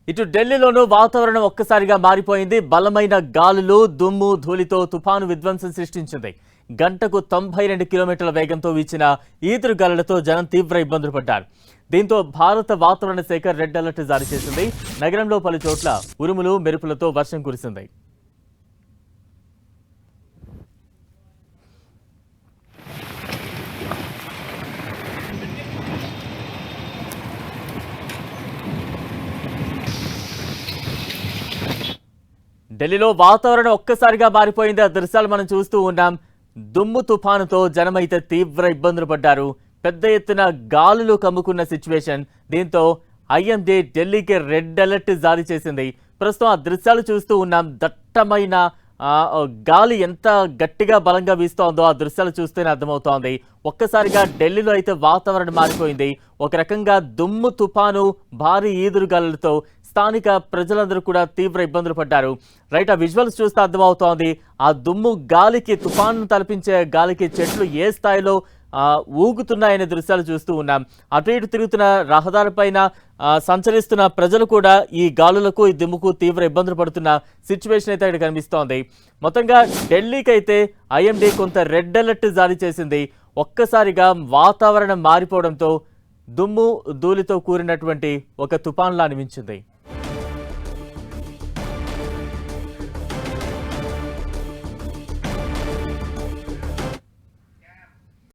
ఇటు ఢిల్లీలోనూ వాతావరణం ఒక్కసారిగా మారిపోయింది. బలమైన గాలులు, దుమ్ము, ధూళితో తుఫాను విధ్వంసం సృష్టించింది. గంటకు 92 కిలోమీటర్ల వేగంతో వీచిన ఈదురు గాలులతో జనం తీవ్ర ఇబ్బందులు పడ్డారు. దీంతో భారత వాతావరణ శాఖ రెడ్ అలర్ట్ జారీ చేసింది. నగరంలో పలు చోట్ల ఉరుములు, మెరుపులతో వర్షం కురిసింది. ఢిల్లీలో వాతావరణం ఒక్కసారిగా మారిపోయింది. ఆ దృశ్యాలు మనం చూస్తూ ఉన్నాం. దుమ్ము తుఫానుతో జనమైతే తీవ్ర ఇబ్బందులు పడ్డారు. పెద్ద ఎత్తున గాలులు కమ్ముకున్న సిచ్యువేషన్. దీంతో ఐఎండీ ఢిల్లీకి రెడ్ అలర్ట్ జారీ చేసింది. ప్రస్తుతం ఆ దృశ్యాలు చూస్తూ ఉన్నాం. దట్టమైన గాలి ఎంత గట్టిగా బలంగా వీస్తోందో ఆ దృశ్యాలు చూస్తేనే అర్థమవుతోంది. ఒక్కసారిగా ఢిల్లీలో అయితే వాతావరణం మారిపోయింది. ఒక రకంగా దుమ్ము తుఫాను, భారీ ఈదురు గాలులతో స్థానిక ప్రజలందరూ కూడా తీవ్ర ఇబ్బందులు పడ్డారు. రైట్, ఆ విజువల్స్ చూస్తే అర్థమవుతోంది. ఆ దుమ్ము గాలికి, తుఫాను తలపించే గాలికి చెట్లు ఏ స్థాయిలో ఊగుతున్నాయనే దృశ్యాలు చూస్తూ ఉన్నాం. అటు ఇటు తిరుగుతున్న రహదారిపైన సంచరిస్తున్న ప్రజలు కూడా ఈ గాలులకు, ఈ దుమ్ముకు తీవ్ర ఇబ్బందులు పడుతున్న సిచ్యువేషన్ అయితే ఇక్కడ కనిపిస్తోంది. మొత్తంగా ఢిల్లీకి అయితే ఐఎండీ కొంత రెడ్ అలర్ట్ జారీ చేసింది. ఒక్కసారిగా వాతావరణం మారిపోవడంతో దుమ్ము, ధూళితో కూరినటువంటి ఒక తుఫాన్లా అనిపించింది.